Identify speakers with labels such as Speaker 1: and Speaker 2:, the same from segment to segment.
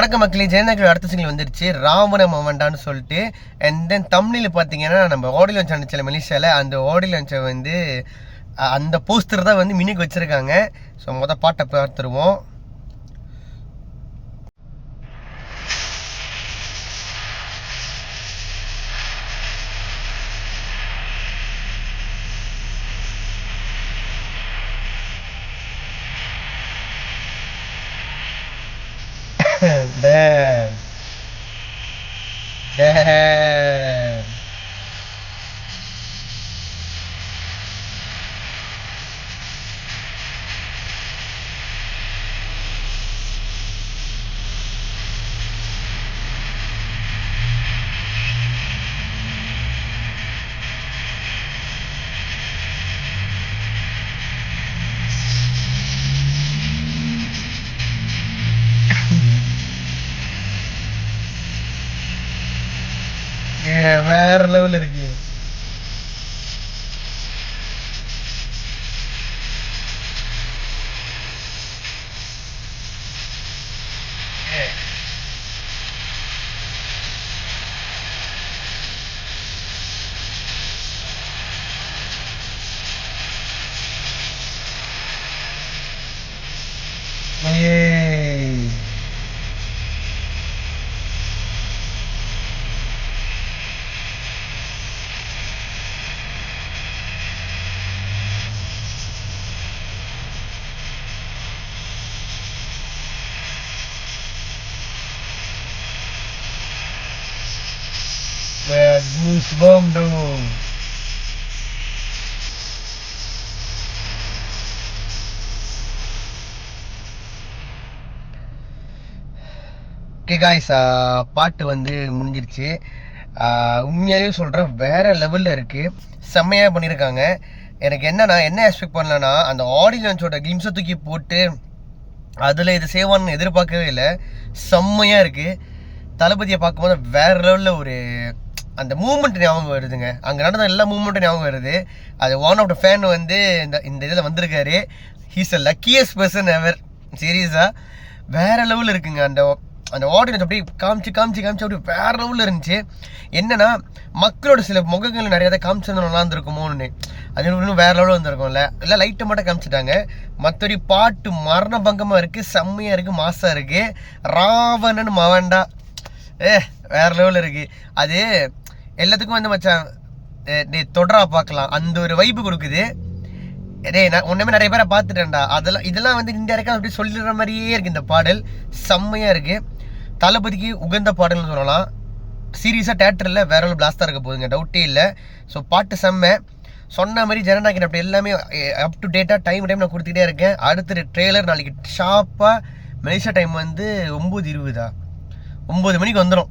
Speaker 1: வணக்க மக்களே, ஜெயநாயகர் அடுத்த சிங்கிள் வந்துருச்சு, ராவண மவண்டான்னு சொல்லிட்டு. அண்ட் தென் தமிழில் பார்த்தீங்கன்னா நம்ம ஆடியோ லான்ச் அனுப்பிச்சல மலேசியாவில், அந்த ஆடியோ லான்ச்சை வந்து அந்த போஸ்டர் தான் வந்து மினிக்கு வச்சுருக்காங்க. ஸோ மொதல் பாட்டை பார்த்துருவோம். Damn. Damn. வேற லெவல் இருக்கு. Goosebump dong. ஓகே காய்ஸ், பாட்டு வந்து முடிஞ்சிருச்சு. உண்மையாலேயும் சொல்கிறேன், வேறு லெவலில் இருக்குது, செம்மையாக பண்ணியிருக்காங்க. எனக்கு என்னன்னா என்ன எக்ஸ்பெக்ட் பண்ணலன்னா, அந்த ஆடியோ லான்ச்சோட கிளிம்ஸை தூக்கி போட்டு அதில் இது சேவான்னு எதிர்பார்க்கவே இல்லை. செம்மையாக இருக்குது. தளபதியை பார்க்கும்போது வேறு லெவலில் ஒரு அந்த மூமெண்ட் ஞாபகம் வருதுங்க. அங்கே நடந்த எல்லா மூமெண்ட்டும் ஞாபகம் வருது. அது ஒன் ஆஃப் த ஃபேன் வந்து இந்த இதில் வந்திருக்காரு. ஹீஸ் அ லக்கியஸ்ட் பர்சன் எவர். சீரியஸாக வேறு லெவலில் இருக்குங்க. அந்த ஆடியன்ஸ் அப்படியே காமிச்சு அப்படியே வேறு லெவலில் இருந்துச்சு. என்னென்னா மக்களோட சில முகங்கள் நிறையா தான் காமிச்சிருந்தோம், நல்லா இருந்திருக்குமோன்னு. அது இன்னும் வேறு லெவலில் வந்துருக்கும்ல. எல்லாம் லைட்டை மட்டும் காமிச்சிட்டாங்க. மற்றபடி பாட்டு மரண பங்கமாக இருக்குது, செம்மையாக இருக்குது, மாசாக இருக்குது. ராவணன் மவண்டா வேறு லெவலில் இருக்குது. அது எல்லாத்துக்கும் வந்து மச்சான் தொடரா பார்க்கலாம், அந்த ஒரு வைப்பு கொடுக்குது. நான் ஒன்றுமே நிறைய பேரை பார்த்துட்டேன்டா. இதெல்லாம் வந்து இன்டெரக்டாக அப்படி சொல்லிடுற மாதிரியே இருக்குது. இந்த பாடல் செம்மையாக இருக்குது. தளபதிக்கு உகந்த பாடல்னு சொல்லலாம். சீரியஸாக தேட்டரில் வேற ஒரு பிளாஸ்டாக இருக்க போகுதுங்க, டவுட்டே இல்லை. ஸோ பாட்டு செம்ம. சொன்ன மாதிரி ஜனநாயகன் அப்படி எல்லாமே அப் டு டேட்டாக டைம் நான் கொடுத்துக்கிட்டே இருக்கேன். அடுத்த ட்ரெய்லர் நாளைக்கு ஷார்ப்பாக மலேசியா டைம் வந்து 9 மணிக்கு வந்துடும்.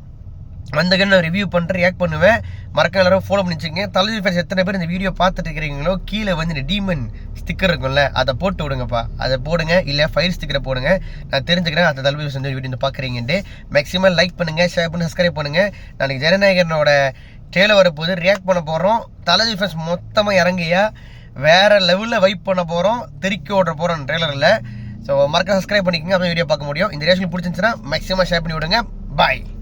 Speaker 1: வந்தகன்னு நான் ரிவ்யூ பண்ணுறேன், ரியாக்ட் பண்ணுவேன். மறக்காம எல்லாரும் ஃபாலோ பண்ணி வச்சுக்கோங்க. தளபதி ஃபேன்ஸ் எத்தனை பேர் இந்த வீடியோ பார்த்துட்டு இருக்கிறீங்களோ, கீழே வந்து இந்த டீமன் ஸ்டிக்கர் இருக்கும்ல, அதை போட்டு விடுங்கப்பா. அதை போடுங்க, இல்லை ஃபைல் ஸ்டிக்கரை போடுங்க. நான் தெரிஞ்சுக்கிறேன் அந்த தளபதி வந்து வீடியோ பார்க்குறீங்கன்ட்டு. மேக்ஸிமம் லைக் பண்ணுங்கள், ஷேர் பண்ணி சப்ஸ்கிரைப் பண்ணுங்கள். நாளைக்கு ஜனநாயகனோட ட்ரெய்லர் வரப்போது ரியாக்ட் பண்ண போகிறோம். தளபதி ஃபேன்ஸ் மொத்தமாக இறங்கியா வேறு லெவலில் வைப் பண்ண போகிறோம், தெறிக்கி ஓடுற போகிறோம் ட்ரெய்லரில். ஸோ மறக்காம சப்ஸ்கிரைப் பண்ணிக்கோங்க, அப்போ வீடியோ பார்க்க முடியும். இந்த ரியாக்ஷன் பிடிச்சிருந்துச்சுன்னா மேக்ஸிமம் ஷேர் பண்ணி விடுங்க. பாய்.